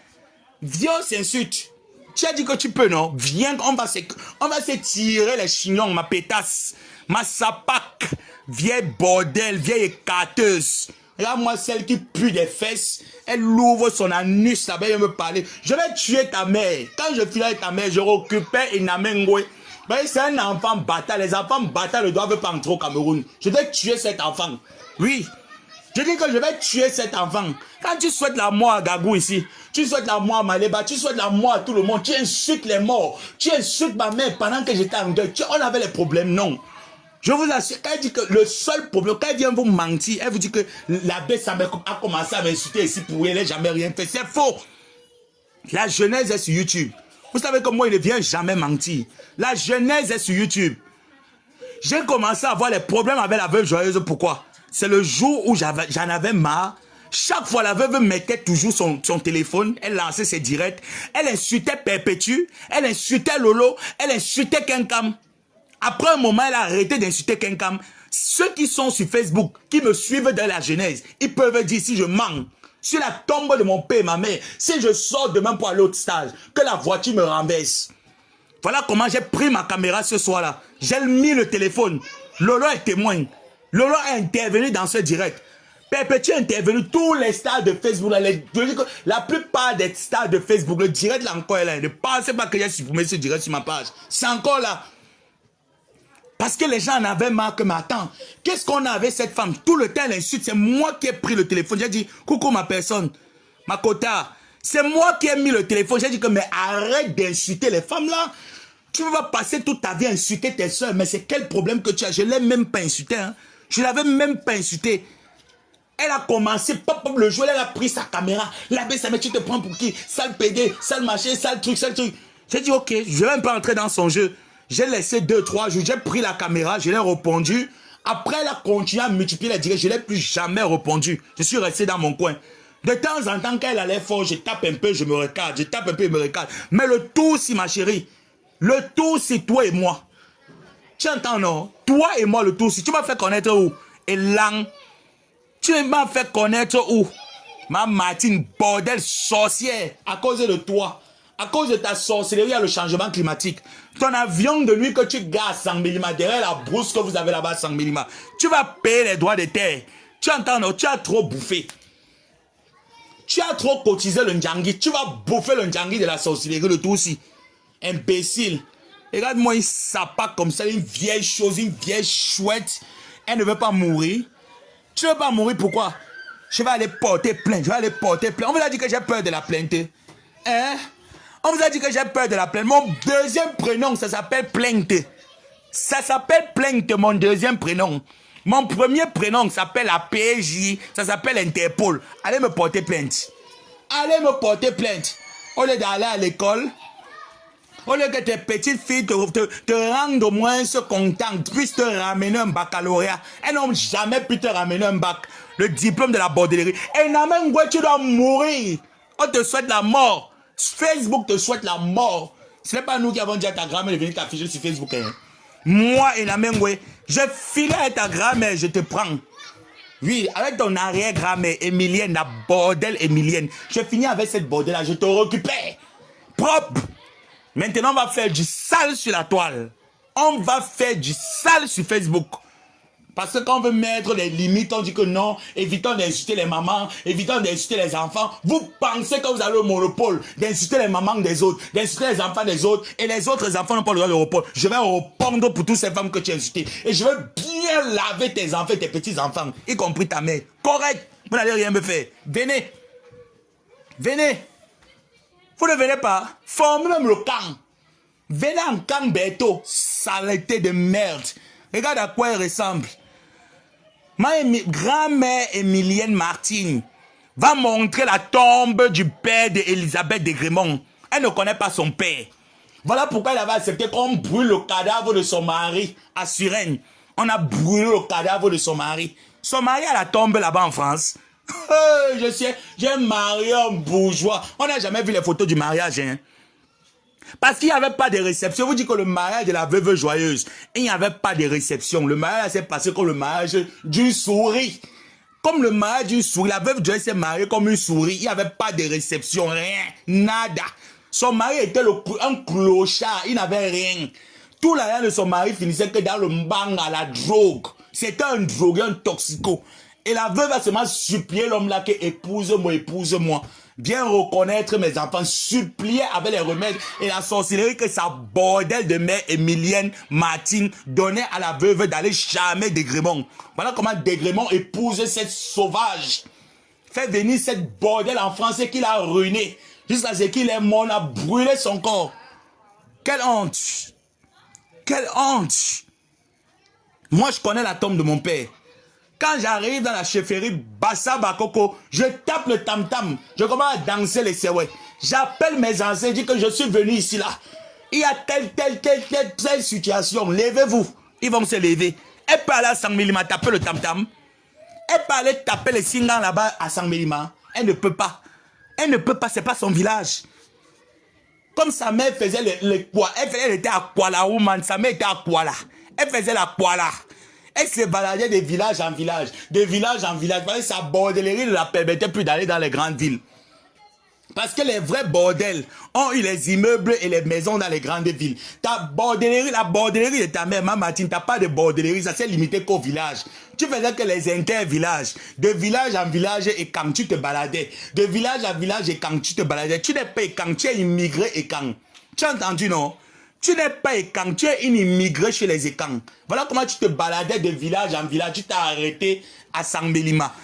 Viens, on s'insulte. Tu as dit que tu peux, non? Viens, on va se tirer les chignons, ma pétasse, ma sapac, vieille bordel, vieille écarteuse. Regarde-moi celle qui pue des fesses, elle ouvre son anus là-bas, elle me parler. Je vais tuer ta mère. Quand je finis avec ta mère, je récupère Inamengwe. C'est un enfant bâtard. Les enfants bâtards ne doivent pas entrer au Cameroun. Je vais tuer cet enfant. Oui. Je dis que je vais tuer cet enfant. Quand tu souhaites la mort à Gagou ici, tu souhaites la mort à Maléba, tu souhaites la mort à tout le monde, tu insultes les morts, tu insultes ma mère pendant que j'étais en deuil. On avait les problèmes, non. Je vous assure, quand elle dit que le seul problème, quand elle vient vous mentir, elle vous dit que l'abbé Samek a commencé à m'insulter ici pour elle, elle n'a jamais rien fait. C'est faux. La jeunesse est sur YouTube. Vous savez que moi, il ne vient jamais mentir. La jeunesse est sur YouTube. J'ai commencé à avoir les problèmes avec la veuve joyeuse. Pourquoi? C'est le jour où j'en avais marre. Chaque fois, la veuve mettait toujours son téléphone. Elle lançait ses directs. Elle insultait Perpétue. Elle insultait Lolo. Elle insultait Kenkam. Après un moment, elle a arrêté d'insulter Kenkam. Ceux qui sont sur Facebook, qui me suivent de la genèse, ils peuvent dire si je mens sur la tombe de mon père et ma mère, si je sors demain pour aller au stage, que la voiture me renverse. Voilà comment j'ai pris ma caméra ce soir-là. J'ai mis le téléphone. Lolo est témoin. Lolo a intervenu dans ce direct. Perpétue est intervenu. Tous les stars de Facebook, la plupart des stars de Facebook, le direct là encore est là. Ne pensez pas que j'ai supprimé ce direct sur ma page. C'est encore là. Parce que les gens en avaient marre que, mais attends, qu'est-ce qu'on a avec cette femme? Tout le temps, elle insulte. C'est moi qui ai pris le téléphone. J'ai dit, coucou ma personne, ma quota. C'est moi qui ai mis le téléphone. J'ai dit que, mais arrête d'insulter les femmes là. Tu vas passer toute ta vie à insulter tes soeurs. Mais c'est quel problème que tu as? Je ne l'ai même pas insulté. Hein. Je ne l'avais même pas insulté. Elle a commencé, pop, pop, le jour, elle a pris sa caméra. La baisse, mais tu te prends pour qui? Sale PD, sale machin, sale truc, sale truc. J'ai dit, ok, je ne vais même pas entrer dans son jeu. J'ai laissé 2-3 jours, j'ai pris la caméra, je l'ai répondu. Après, elle a continué à multiplier les directs, je ne l'ai plus jamais répondu. Je suis resté dans mon coin. De temps en temps, quand elle allait fort, je tape un peu, je me regarde. Je tape un peu, je me regarde. Mais le tout, si ma chérie, le tout, c'est toi et moi. Tu entends, non? Toi et moi, le tout, si tu m'as fait connaître où? Et là, tu m'as fait connaître où? Ma Martine, bordel, sorcière, à cause de toi. À cause de ta sorcellerie, il y a le changement climatique. Ton avion de nuit que tu gardes à Sang-Mélima, derrière la brousse que vous avez là-bas à Sang-Mélima, tu vas payer les droits de terre. Tu entends, non? Tu as trop bouffé. Tu as trop cotisé le Ndjangi. Tu vas bouffer le Ndjangi de la sorcellerie, de tout aussi. Imbécile. Regarde-moi, il s'appât comme ça, une vieille chose, une vieille chouette. Elle ne veut pas mourir. Tu ne veux pas mourir, pourquoi? Je vais aller porter plainte. Je vais aller porter plainte. On vous a dit que j'ai peur de la plainte. Hein? On vous a dit que j'ai peur de la plainte. Mon deuxième prénom, ça s'appelle Plainte. Ça s'appelle Plainte, mon deuxième prénom. Mon premier prénom s'appelle la PJ. Ça s'appelle Interpol. Allez me porter plainte. Allez me porter plainte. Au lieu d'aller à l'école, Au lieu que tes petites filles te rendent au moins contentes, puissent te ramener un baccalauréat. Elles n'ont jamais pu te ramener un bac, le diplôme de la bordellerie. Et Namengwe, tu dois mourir. On te souhaite la mort. Facebook te souhaite la mort. Ce n'est pas nous qui avons dit à ta grand-mère de venir t'afficher sur Facebook. Hein. Moi et Namengwe, je filais à ta grand-mère, je te prends. Oui, avec ton arrière-grand-mère, Emilienne, la bordelle Emilienne. Je finis avec cette bordelle-là, je te récupère. Propre. Maintenant, on va faire du sale sur la toile. On va faire du sale sur Facebook. Parce que quand on veut mettre les limites, on dit que non, évitons d'insulter les mamans, évitons d'insulter les enfants. Vous pensez que vous avez le monopole d'insulter les mamans des autres, d'insulter les enfants des autres, et les autres enfants n'ont pas le droit de répondre. Je vais répondre pour toutes ces femmes que tu as insultées. Et je vais bien laver tes enfants, tes petits-enfants, y compris ta mère. Correct. Vous n'allez rien me faire. Venez. Venez. Vous ne venez pas. Formez même le camp. Venez en camp Beto. Saleté de merde. Regarde à quoi il ressemble. Ma grand-mère Emilienne Martine va montrer la tombe du père d'Elisabeth de Grémont. Elle ne connaît pas son père. Voilà pourquoi elle avait accepté qu'on brûle le cadavre de son mari à Suresnes. On a brûlé le cadavre de son mari. Son mari a la tombe là-bas en France. Je sais, j'ai marié un bourgeois. On n'a jamais vu les photos du mariage. Hein. Parce qu'il n'y avait pas de réception. Vous dites que le mariage de la veuve joyeuse, il n'y avait pas de réception. Le mariage s'est passé comme le mariage d'une souris. Comme le mariage d'une souris. La veuve joyeuse s'est mariée comme une souris. Il n'y avait pas de réception, rien, nada. Son mari était un clochard, il n'avait rien. Tout l'argent de son mari finissait que dans le mbang à la drogue. C'était un drogué, un toxico. Et la veuve a seulement supplié l'homme là que épouse-moi, épouse-moi. Viens reconnaître mes enfants, supplier avec les remèdes et la sorcellerie que sa bordelle de mère Emilienne Martine donnait à la veuve d'aller jamais de Grémont. Voilà comment de Grémont épouse cette sauvage. Fait venir cette bordelle en France et qu'il a ruiné. Jusqu'à ce qu'il est mort, on a brûlé son corps. Quelle honte! Quelle honte! Moi, je connais la tombe de mon père. Quand j'arrive dans la chefferie Bassa Bakoko, je tape le tam-tam. Je commence à danser les sewets. J'appelle mes anciens, je dis que je suis venu ici là. Il y a telle situation. Levez-vous. Ils vont se lever. Elle peut aller à Sangmélima taper le tam-tam. Elle peut aller taper les singans là-bas à Sangmélima. Elle ne peut pas. Elle ne peut pas, c'est pas son village. Comme sa mère faisait le quoi. Elle était à Kuala Ouman. Sa mère était à Kuala. Elle faisait la Kuala. Elle se baladait de village en village, de village en village. Parce que sa bordellerie ne la permettait plus d'aller dans les grandes villes. Parce que les vrais bordels ont eu les immeubles et les maisons dans les grandes villes. Ta bordellerie, la bordellerie de ta mère, ma Martine, t'as pas de bordellerie, ça s'est limité qu'au village. Tu faisais que les inter-villages, de village en village et quand tu te baladais, de village en village et quand tu te baladais, tu n'es pas quand tu es immigré et quand. Tu as entendu, non? Tu n'es pas écan, tu es une immigrée chez les écans. Voilà comment tu te baladais de village en village, tu t'as arrêté à Sangmélima.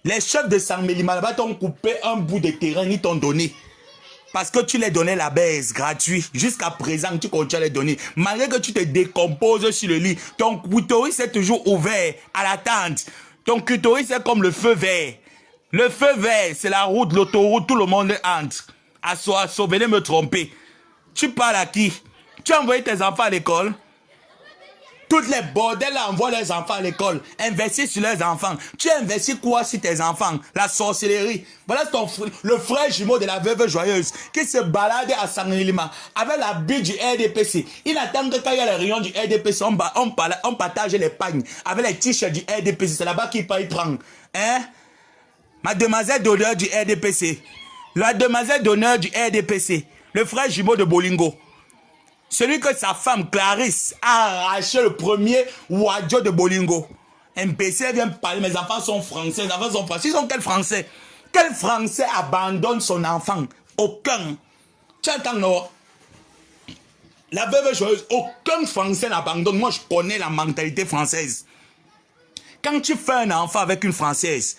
Les chefs de Sangmélima, là-bas, t'ont coupé un bout de terrain, ils t'ont donné. Parce que tu les donnais la baisse, gratuit. Jusqu'à présent, tu continues à les donner. Malgré que tu te décomposes sur le lit, ton clitoris est toujours ouvert à l'attente. Ton clitoris est comme le feu vert. Le feu vert, c'est la route, l'autoroute, tout le monde entre. À soi, venez me tromper. Tu parles à qui? Tu as envoyé tes enfants à l'école? Toutes les bordels envoient leurs enfants à l'école. Investis sur leurs enfants. Tu as investi quoi sur tes enfants? La sorcellerie. Voilà le frère jumeau de la veuve joyeuse qui se baladait à Sangmélima avec la bille du RDPC. Il attend que quand il y a les réunions du RDPC, on partage les pagnes avec les t-shirts du RDPC. C'est là-bas qu'il peut y prendre. Hein? Ma demoiselle d'honneur du RDPC. La demoiselle d'honneur du RDPC. Le frère jumeau de Bolingo. Celui que sa femme Clarisse a arraché le premier Wadjo de Bolingo. Un PC vient parler, mes enfants sont français, mes enfants sont français. Ils sont quels français? Quel français abandonne son enfant? Aucun. Tu entends, non? La veuve joyeuse, aucun français n'abandonne. Moi, je connais la mentalité française. Quand tu fais un enfant avec une française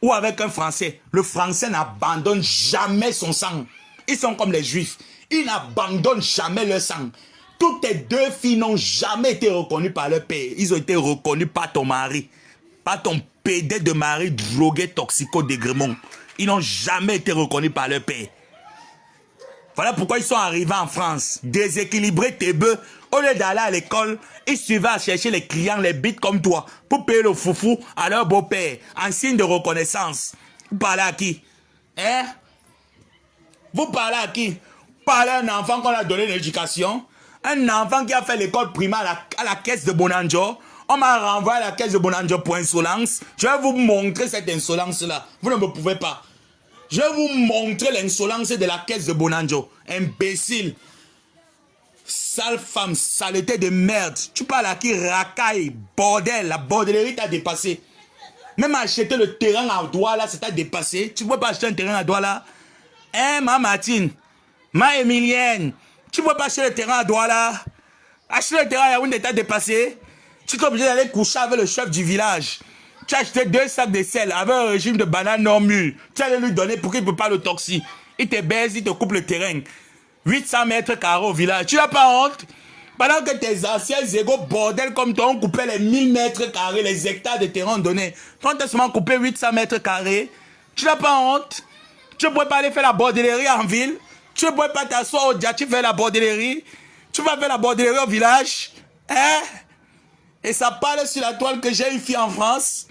ou avec un français, le français n'abandonne jamais son sang. Ils sont comme les juifs. Ils n'abandonnent jamais leur sang. Toutes tes deux filles n'ont jamais été reconnues par leur père. Ils ont été reconnus par ton mari. Par ton pédé de mari drogué toxico de Grémont. Ils n'ont jamais été reconnus par leur père. Voilà pourquoi ils sont arrivés en France. Déséquilibrer tes bœufs. Au lieu d'aller à l'école, ils suivaient à chercher les clients, les bites comme toi, pour payer le foufou à leur beau-père, en signe de reconnaissance. Vous parlez à qui? Hein? Vous parlez à qui? Vous parlez à un enfant qu'on a donné l'éducation. Un enfant qui a fait l'école primaire à la caisse de Bonanjo. On m'a renvoyé à la caisse de Bonanjo pour insolence. Je vais vous montrer cette insolence-là. Vous ne me pouvez pas. Je vais vous montrer l'insolence de la caisse de Bonanjo. Imbécile. Sale femme, saleté de merde. Tu parles à qui? Racaille, bordel. La bordellerie t'a dépassé. Même acheter le terrain à Douala, ça t'a dépassé. Tu ne peux pas acheter un terrain à Douala? Hein, ma Martine? Ma Emilienne? Tu ne peux pas acheter le terrain à Douala? Acheter le terrain à Yaoundé t'a dépassé. Tu es obligé d'aller coucher avec le chef du village. Tu as acheté 2 sacs de sel avec un régime de banane non mûre. Tu allais lui donner pour qu'il ne peut pas le toxi. Il te baise, il te coupe le terrain. 800 mètres carrés au village. Tu n'as pas honte? Pendant que tes anciens égaux bordel comme toi ont coupé les 1000 mètres carrés, les hectares de terrain donnés. Toi, tu as seulement coupé 800 mètres carrés. Tu n'as pas honte? Tu ne pourrais pas aller faire la bordellerie en ville? Tu ne pourrais pas t'asseoir au dia, tu fais la bordellerie? Tu vas faire la bordellerie au village? Hein? Et ça parle sur la toile que j'ai une fille en France?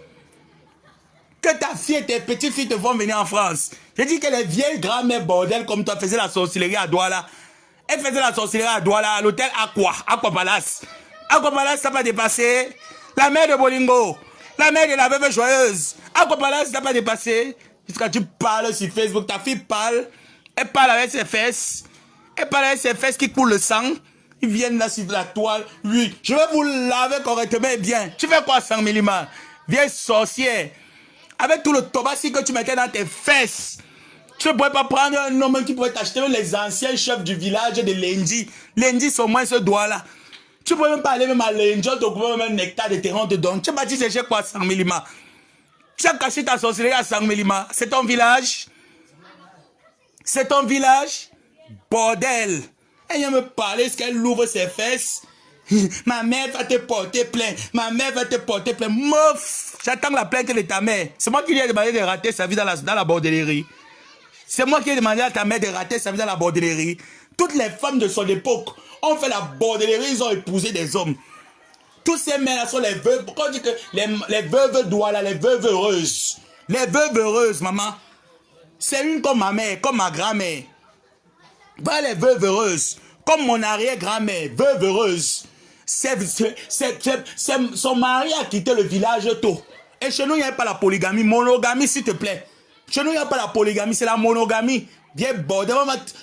Que ta fille et tes petites filles te vont venir en France. J'ai dit que les vieilles grand-mères bordel comme toi faisaient la sorcellerie à Douala. Elles faisaient la sorcellerie à Douala, à l'hôtel Aqua Palace. Aqua Palace, t'as pas dépassé. La mère de Bolingo, la mère de la veuve joyeuse. Aqua Palace, t'as pas dépassé. Jusqu'à tu parles sur Facebook, ta fille parle. Elle parle avec ses fesses. Elle parle avec ses fesses qui coulent le sang. Ils viennent là sur la toile. Oui, je vais vous laver correctement et bien. Tu fais quoi, 100 millimètres? Vieille sorcière. Avec tout le tobassi que tu mettais dans tes fesses. Tu ne pourrais pas prendre un homme qui pourrait t'acheter les anciens chefs du village de Lendi. Lendi, c'est au moins ce doigt-là. Tu ne pourrais même pas aller même à Lendi, on te coupe même un hectare de terrain de don. Tu m'as dit, c'est quoi 100 millimètres? Tu as caché ta sorcellerie à 100 millimètres. C'est ton village? C'est ton village? Bordel! Elle vient me parler, est-ce qu'elle ouvre ses fesses? Ma mère va te porter plainte. Ma mère va te porter plainte. Meuf, j'attends la plainte de ta mère. C'est moi qui lui ai demandé de rater sa vie dans la bordellerie. C'est moi qui ai demandé à ta mère de rater sa vie dans la bordellerie. Toutes les femmes de son époque ont fait la bordellerie, ils ont épousé des hommes. Tous ces mères-là sont les veuves. Pourquoi on dit que les veuves Douala, les veuves heureuses? Les veuves heureuses, maman. C'est une comme ma mère, comme ma grand-mère. Voilà les veuves heureuses. Comme mon arrière-grand-mère, veuve heureuse. Son mari a quitté le village tôt. Et chez nous, il n'y a pas la polygamie. Monogamie, s'il te plaît. Chez nous, il n'y a pas la polygamie, c'est la monogamie. Viens, bordel,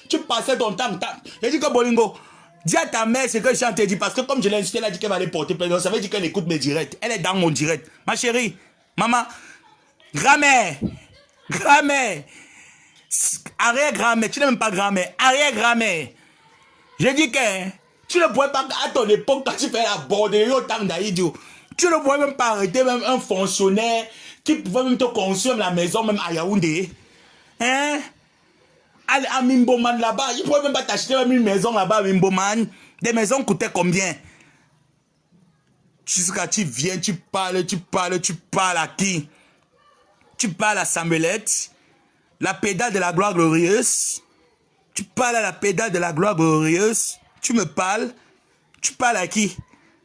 tu passais ton temps. J'ai dit que Bolingo, dis à ta mère ce que je t'ai dit. Parce que comme je l'ai insulté, elle a dit qu'elle va aller porter plainte. Ça veut dire qu'elle écoute mes directs. Elle est dans mon direct. Ma chérie, maman, grand-mère, arrière-grand-mère, tu n'es même pas grand-mère, arrière-grand-mère. J'ai dit que tu ne pouvais pas, à ton époque, quand tu fais la bordellerie au temps d'Aïdio, tu ne pouvais même pas arrêter même un fonctionnaire qui pouvait même te construire la maison, même à Yaoundé. Hein? À Mimboman là-bas, il ne pouvait même pas t'acheter même une maison là-bas à Mimboman. Des maisons coûtaient combien? Jusqu'à tu viens, tu parles à qui? Tu parles à Samuelette, la pédale de la gloire glorieuse. Tu parles à la pédale de la gloire glorieuse. Tu me parles. Tu parles à qui?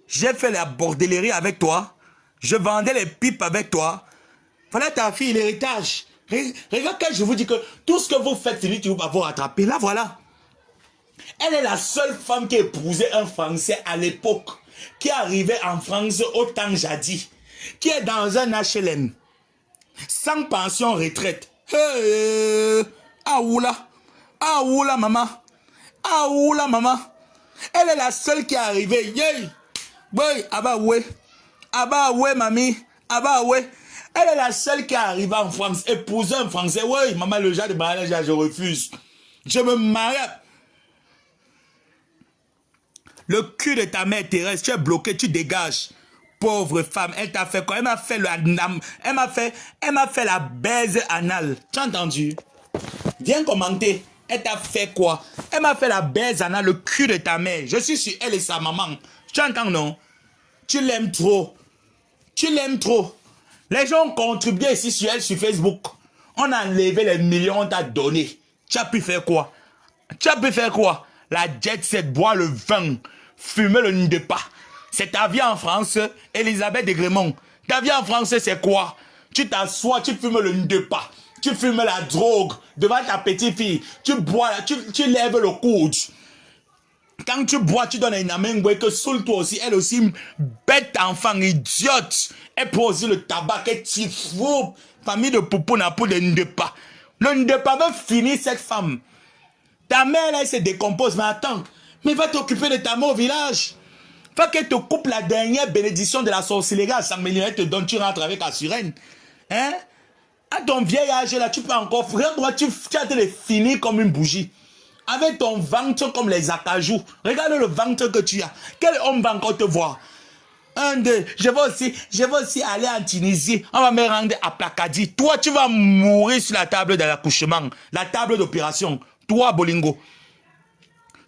J'ai fait la bordellerie avec toi. Je vendais les pipes avec toi. Voilà ta fille, l'héritage. Regarde quand je vous dis que tout ce que vous faites, c'est lui qui va vous rattraper. Là, voilà. Elle est la seule femme qui épousait un Français à l'époque, qui arrivait en France au temps jadis, qui est dans un HLM, sans pension retraite. Ah oula. Ah oula maman. Ah oula maman. Elle est la seule qui est arrivée. Yey. Boy, aba ouais. Aba ouais mamie. Aba ouais. Elle est la seule qui est arrivée en France. Épouser un Français. Oui, maman, le genre de mariage, je refuse. Je me marie. Le cul de ta mère Thérèse, tu es bloqué, tu dégages. Pauvre femme, elle t'a fait quoi? Elle m'a fait la baise anale. Tu as entendu? Viens commenter. Elle t'a fait quoi? Elle m'a fait la baise anale, le cul de ta mère. Je suis sur elle et sa maman. Tu entends, non? Tu l'aimes trop. Tu l'aimes trop. Les gens ont contribué ici sur elle, sur Facebook. On a enlevé les millions, on t'a donné. Tu as pu faire quoi? Tu as pu faire quoi? La jet set, boire le vin, fumer le ndepa. C'est ta vie en France, Elisabeth de Grémont. Ta vie en France, c'est quoi? Tu t'assois, tu fumes le ndepa. Tu fumes la drogue devant ta petite fille. Tu bois, tu lèves le coude. Quand tu bois, tu donnes une amène que saoule toi aussi, elle aussi, bête enfant, idiote. Elle pose le tabac, elle t'y fout. Famille de poupou n'a pas de ndepa. Le ndepa veut finir cette femme. Ta mère, là, elle se décompose. Mais attends, mais va t'occuper de ta mère au village. Faut qu'elle te coupe la dernière bénédiction de la sorcellerie à 100 millions. Elle te donne, tu rentres avec la sirène. Hein? À ton vieil âge, là, tu peux encore... Regarde-moi, tu as de finir comme une bougie. Avec ton ventre comme les acajou. Regarde le ventre que tu as. Quel homme va encore te voir? Un, deux, je vais aussi aller en Tunisie. On va me rendre à Placadi. Toi, tu vas mourir sur la table de l'accouchement. La table d'opération. Toi, Bolingo.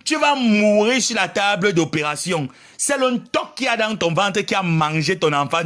Tu vas mourir sur la table d'opération. C'est le toc qu'il y a dans ton ventre qui a mangé ton enfant.